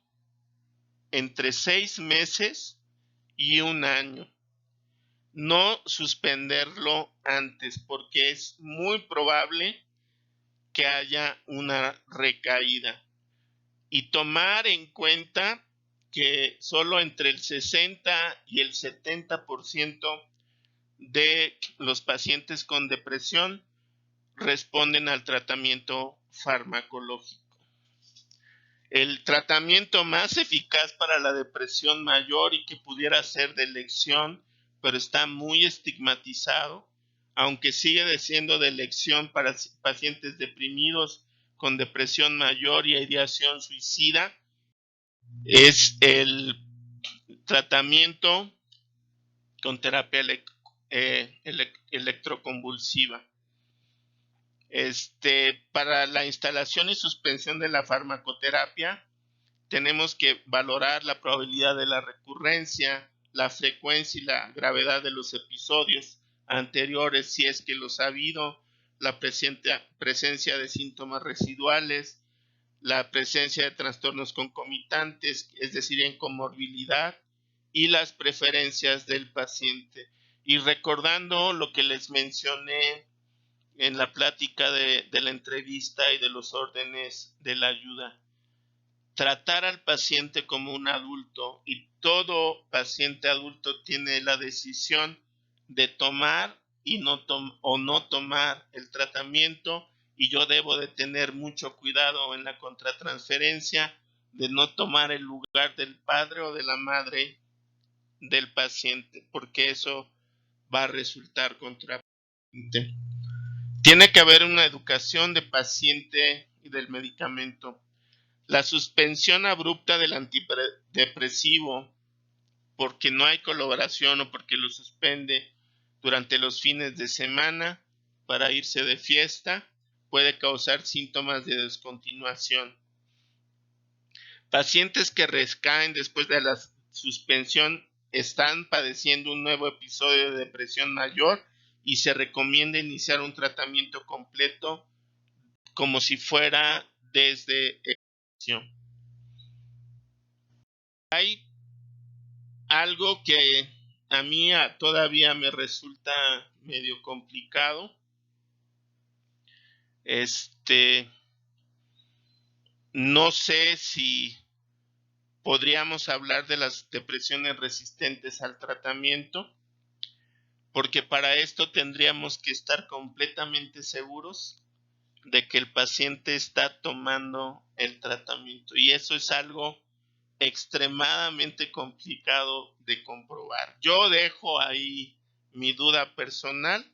entre 6 meses y un año. No suspenderlo antes, porque es muy probable que haya una recaída. Y tomar en cuenta que solo entre el 60 y el 70% de los pacientes con depresión responden al tratamiento farmacológico. El tratamiento más eficaz para la depresión mayor y que pudiera ser de elección, pero está muy estigmatizado, aunque sigue siendo de elección para pacientes deprimidos con depresión mayor y ideación suicida, es el tratamiento con terapia electroconvulsiva. Para la instalación y suspensión de la farmacoterapia, tenemos que valorar la probabilidad de la recurrencia, la frecuencia y la gravedad de los episodios anteriores, si es que los ha habido, la presencia de síntomas residuales, la presencia de trastornos concomitantes, es decir, en comorbilidad, y las preferencias del paciente. Y recordando lo que les mencioné en la plática de la entrevista y de los órdenes de la ayuda, tratar al paciente como un adulto, y todo paciente adulto tiene la decisión de tomar o no tomar el tratamiento, y yo debo de tener mucho cuidado en la contratransferencia de no tomar el lugar del padre o de la madre del paciente, porque eso va a resultar contraproducente. Tiene que haber una educación de paciente y del medicamento. La suspensión abrupta del antidepresivo porque no hay colaboración o porque lo suspende durante los fines de semana para irse de fiesta puede causar síntomas de descontinuación. Pacientes que recaen después de la suspensión están padeciendo un nuevo episodio de depresión mayor y se recomienda iniciar un tratamiento completo como si fuera desde exposición. Hay algo que a mí todavía me resulta medio complicado. No sé si podríamos hablar de las depresiones resistentes al tratamiento, porque para esto tendríamos que estar completamente seguros de que el paciente está tomando el tratamiento, y eso es algo extremadamente complicado de comprobar. Yo dejo ahí mi duda personal,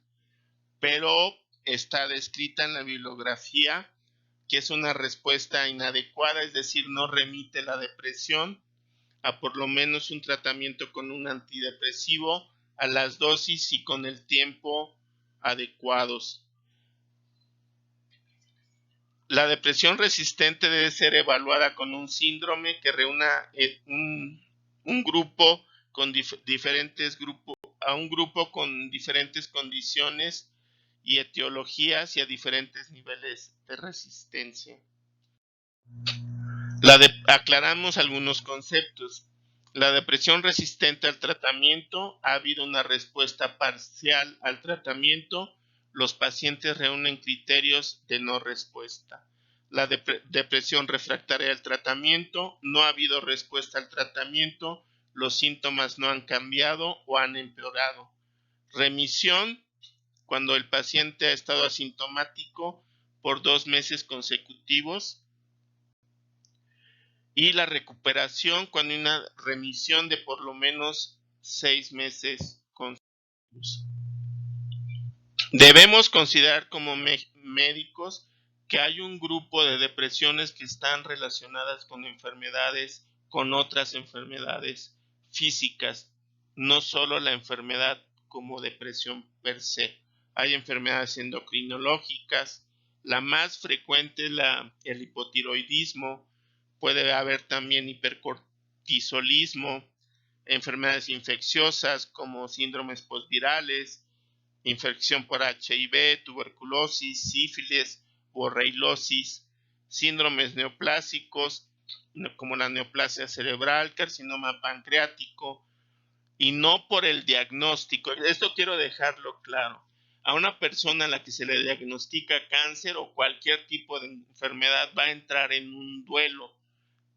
pero está descrita en la bibliografía que es una respuesta inadecuada, es decir, no remite la depresión a por lo menos un tratamiento con un antidepresivo a las dosis y con el tiempo adecuados. La depresión resistente debe ser evaluada con un síndrome que reúna un grupo con diferentes grupos, a un grupo con diferentes condiciones y etiologías y a diferentes niveles de resistencia. Aclaramos algunos conceptos. La depresión resistente al tratamiento, ha habido una respuesta parcial al tratamiento, los pacientes reúnen criterios de no respuesta. La depresión refractaria al tratamiento, no ha habido respuesta al tratamiento, los síntomas no han cambiado o han empeorado. Remisión, cuando el paciente ha estado asintomático por 2 meses consecutivos. Y la recuperación, cuando hay una remisión de por lo menos 6 meses consecutivos. Debemos considerar como médicos que hay un grupo de depresiones que están relacionadas con enfermedades, con otras enfermedades físicas, no solo la enfermedad como depresión per se. Hay enfermedades endocrinológicas, la más frecuente es el hipotiroidismo, puede haber también hipercortisolismo, enfermedades infecciosas como síndromes postvirales, infección por HIV, tuberculosis, sífilis, borreliosis, síndromes neoplásicos como la neoplasia cerebral, carcinoma pancreático, y no por el diagnóstico. Esto quiero dejarlo claro. A una persona a la que se le diagnostica cáncer o cualquier tipo de enfermedad va a entrar en un duelo,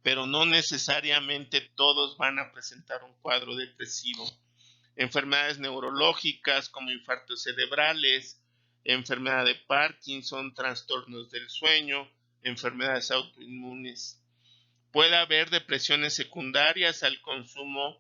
pero no necesariamente todos van a presentar un cuadro depresivo. Enfermedades neurológicas como infartos cerebrales, enfermedad de Parkinson, trastornos del sueño, enfermedades autoinmunes. Puede haber depresiones secundarias al consumo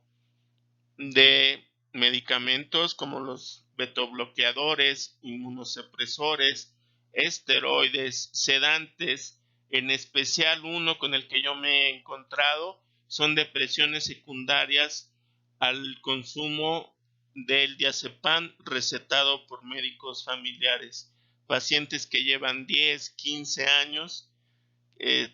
de medicamentos como los betobloqueadores, inmunosupresores, esteroides, sedantes, en especial uno con el que yo me he encontrado, son depresiones secundarias al consumo del diazepam recetado por médicos familiares. Pacientes que llevan 10, 15 años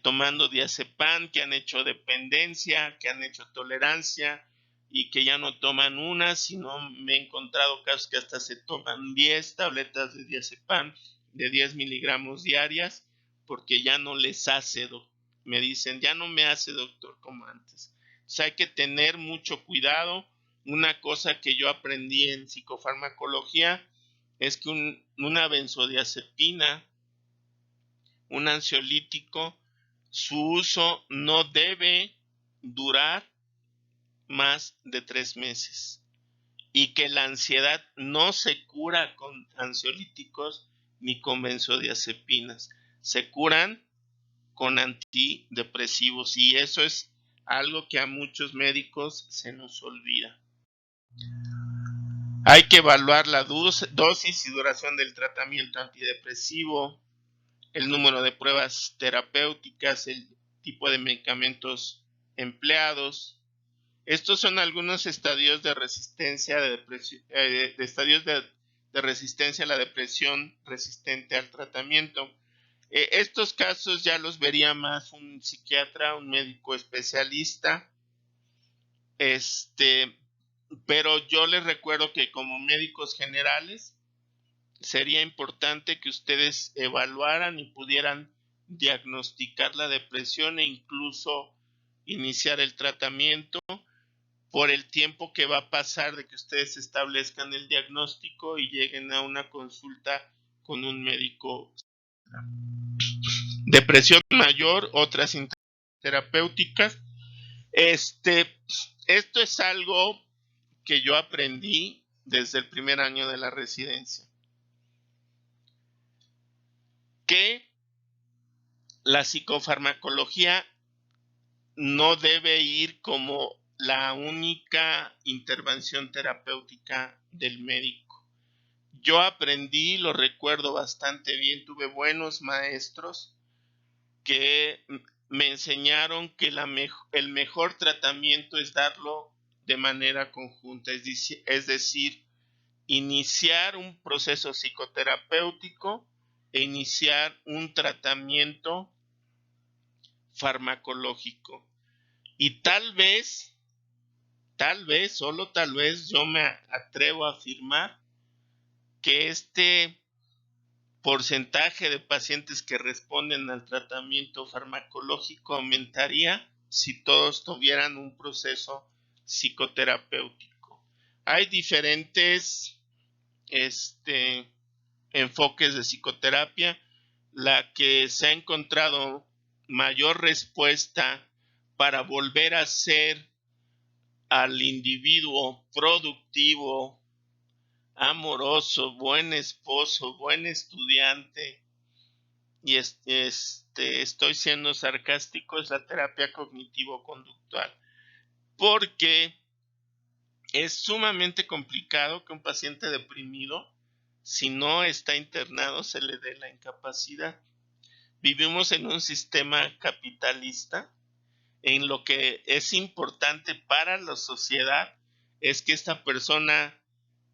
tomando diazepam, que han hecho dependencia, que han hecho tolerancia y que ya no toman una, sino me he encontrado casos que hasta se toman 10 tabletas de diazepam de 10 miligramos diarias porque ya no les hace, me dicen, ya no me hace, doctor, como antes. O sea, hay que tener mucho cuidado. Una cosa que yo aprendí en psicofarmacología es que una benzodiazepina, un ansiolítico, su uso no debe durar más de 3 meses y que la ansiedad no se cura con ansiolíticos ni con benzodiazepinas, se curan con antidepresivos, y eso es algo que a muchos médicos se nos olvida. Hay que evaluar la dosis y duración del tratamiento antidepresivo, el número de pruebas terapéuticas, el tipo de medicamentos empleados. Estos son algunos estadios de resistencia de resistencia a la depresión resistente al tratamiento. Estos casos ya los vería más un psiquiatra, un médico especialista. Pero yo les recuerdo que como médicos generales sería importante que ustedes evaluaran y pudieran diagnosticar la depresión e incluso iniciar el tratamiento por el tiempo que va a pasar de que ustedes establezcan el diagnóstico y lleguen a una consulta con un médico. Depresión mayor, otras terapéuticas. Esto es algo que yo aprendí desde el primer año de la residencia, que la psicofarmacología no debe ir como la única intervención terapéutica del médico. Yo aprendí, lo recuerdo bastante bien, tuve buenos maestros que me enseñaron que el mejor tratamiento es darlo de manera conjunta, es decir, iniciar un proceso psicoterapéutico e iniciar un tratamiento farmacológico. Y tal vez, solo tal vez, yo me atrevo a afirmar que este porcentaje de pacientes que responden al tratamiento farmacológico aumentaría si todos tuvieran un proceso psicoterapéutico. Hay diferentes enfoques de psicoterapia. La que se ha encontrado mayor respuesta para volver a ser al individuo productivo, amoroso, buen esposo, buen estudiante, y estoy siendo sarcástico, es la terapia cognitivo-conductual, porque es sumamente complicado que un paciente deprimido, si no está internado, se le dé la incapacidad. Vivimos en un sistema capitalista en lo que es importante para la sociedad es que esta persona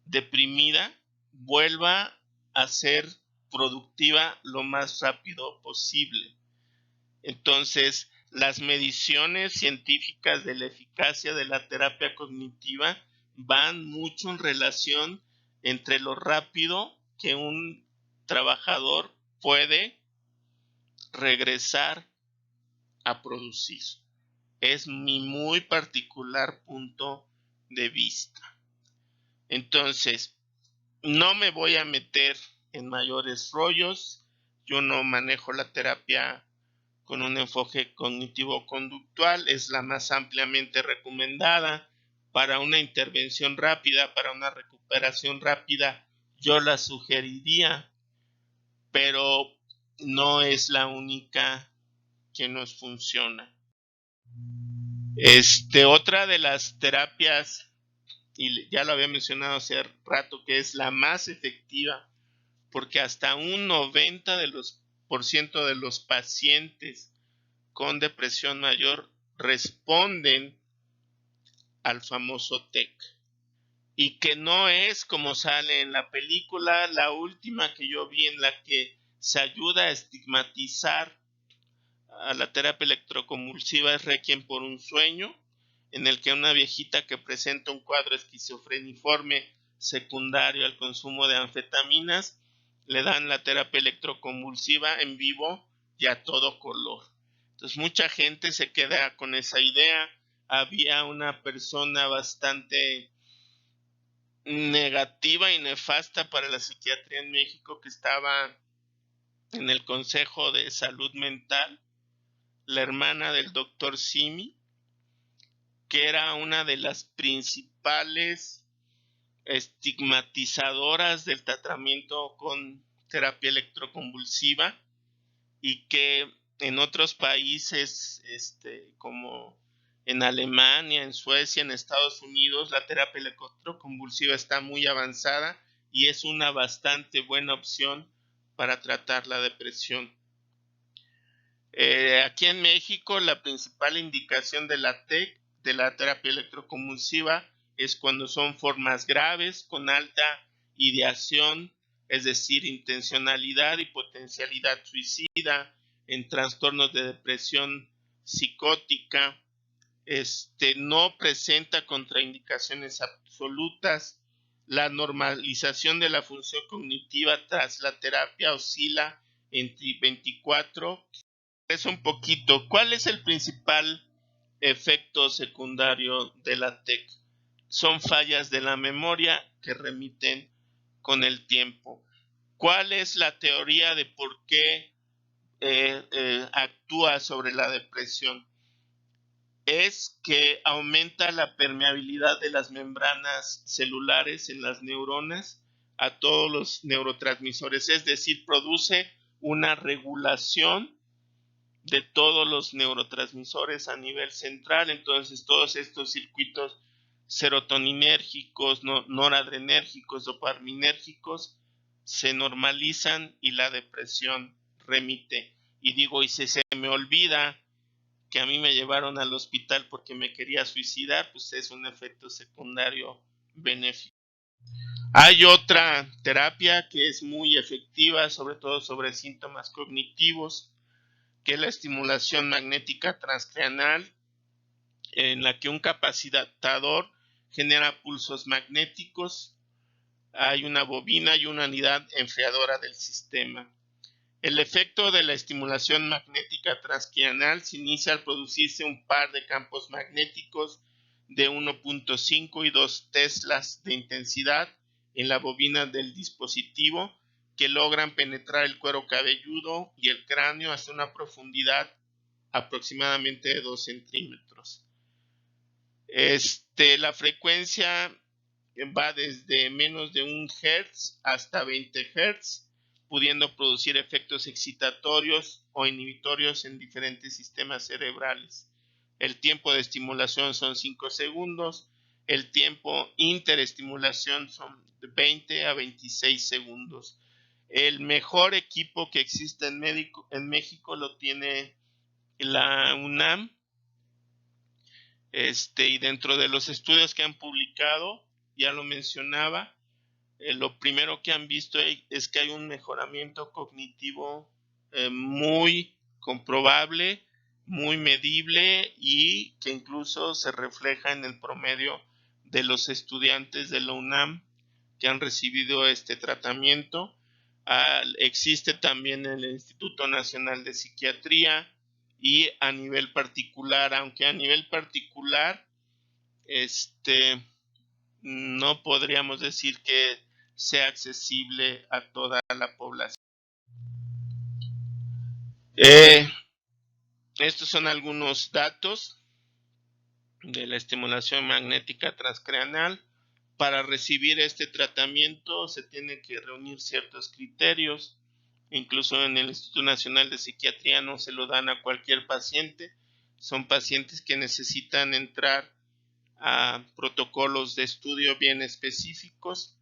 deprimida vuelva a ser productiva lo más rápido posible. Entonces, las mediciones científicas de la eficacia de la terapia cognitiva van mucho en relación entre lo rápido que un trabajador puede regresar a producir. Es mi muy particular punto de vista. Entonces, no me voy a meter en mayores rollos. Yo no manejo la terapia con un enfoque cognitivo-conductual. Es la más ampliamente recomendada para una intervención rápida, para una recuperación rápida. Yo la sugeriría, pero no es la única que nos funciona. Otra de las terapias, y ya lo había mencionado hace rato, que es la más efectiva, porque hasta un 90% de los pacientes con depresión mayor responden al famoso TEC. Y que no es como sale en la película, la última que yo vi en la que se ayuda a estigmatizar a la terapia electroconvulsiva es Requiem por un sueño, en el que una viejita que presenta un cuadro esquizofreniforme secundario al consumo de anfetaminas, le dan la terapia electroconvulsiva en vivo y a todo color. Entonces mucha gente se queda con esa idea. Había una persona bastante negativa y nefasta para la psiquiatría en México que estaba en el Consejo de Salud Mental, la hermana del doctor Simi, que era una de las principales estigmatizadoras del tratamiento con terapia electroconvulsiva, y que en otros países como en Alemania, en Suecia, en Estados Unidos, la terapia electroconvulsiva está muy avanzada y es una bastante buena opción para tratar la depresión. Aquí en México, la principal indicación de la TEC, de la terapia electroconvulsiva, es cuando son formas graves con alta ideación, es decir, intencionalidad y potencialidad suicida, en trastornos de depresión psicótica. No presenta contraindicaciones absolutas. La normalización de la función cognitiva tras la terapia oscila entre 24. Es un poquito. ¿Cuál es el principal efecto secundario de la TEC? Son fallas de la memoria que remiten con el tiempo. ¿Cuál es la teoría de por qué actúa sobre la depresión? Es que aumenta la permeabilidad de las membranas celulares en las neuronas a todos los neurotransmisores, es decir, produce una regulación de todos los neurotransmisores a nivel central. Entonces todos estos circuitos serotoninérgicos, noradrenérgicos, dopaminérgicos se normalizan y la depresión remite. Y digo, y si se me olvida que a mí me llevaron al hospital porque me quería suicidar, pues es un efecto secundario benéfico. Hay otra terapia que es muy efectiva, sobre todo sobre síntomas cognitivos, que es la estimulación magnética transcranial, en la que un capacitador genera pulsos magnéticos. Hay una bobina y una unidad enfriadora del sistema. El efecto de la estimulación magnética transcranial se inicia al producirse un par de campos magnéticos de 1.5 y 2 teslas de intensidad en la bobina del dispositivo, que logran penetrar el cuero cabelludo y el cráneo hasta una profundidad aproximadamente de 2 centímetros. La frecuencia va desde menos de 1 Hz hasta 20 Hz, pudiendo producir efectos excitatorios o inhibitorios en diferentes sistemas cerebrales. El tiempo de estimulación son 5 segundos, el tiempo interestimulación son de 20 a 26 segundos. El mejor equipo que existe en México lo tiene la UNAM, y dentro de los estudios que han publicado, ya lo mencionaba, lo primero que han visto es que hay un mejoramiento cognitivo muy comprobable, muy medible, y que incluso se refleja en el promedio de los estudiantes de la UNAM que han recibido este tratamiento. Existe también el Instituto Nacional de Psiquiatría, y a nivel particular, aunque a nivel particular no podríamos decir que sea accesible a toda la población. Estos son algunos datos de la estimulación magnética transcraneal. Para recibir este tratamiento se tienen que reunir ciertos criterios. Incluso en el Instituto Nacional de Psiquiatría no se lo dan a cualquier paciente. Son pacientes que necesitan entrar a protocolos de estudio bien específicos.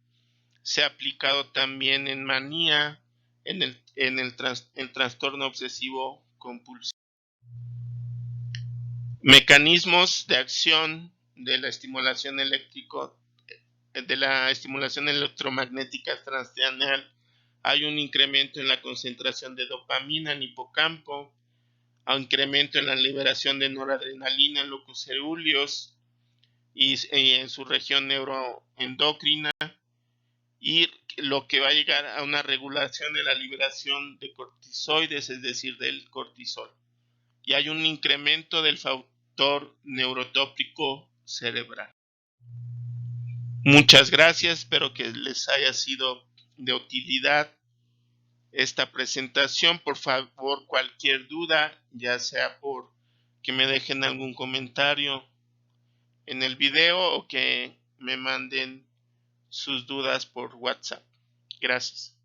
Se ha aplicado también en manía, en el trastorno obsesivo compulsivo. Mecanismos de acción de la estimulación electromagnética transcranial. Hay un incremento en la concentración de dopamina en hipocampo, hay un incremento en la liberación de noradrenalina en locus coeruleus y en su región neuroendocrina, y lo que va a llegar a una regulación de la liberación de cortisoides, es decir, del cortisol. Y hay un incremento del factor neurotópico cerebral. Muchas gracias, espero que les haya sido de utilidad esta presentación. Por favor, cualquier duda, ya sea por que me dejen algún comentario en el video o que me manden sus dudas por WhatsApp. Gracias.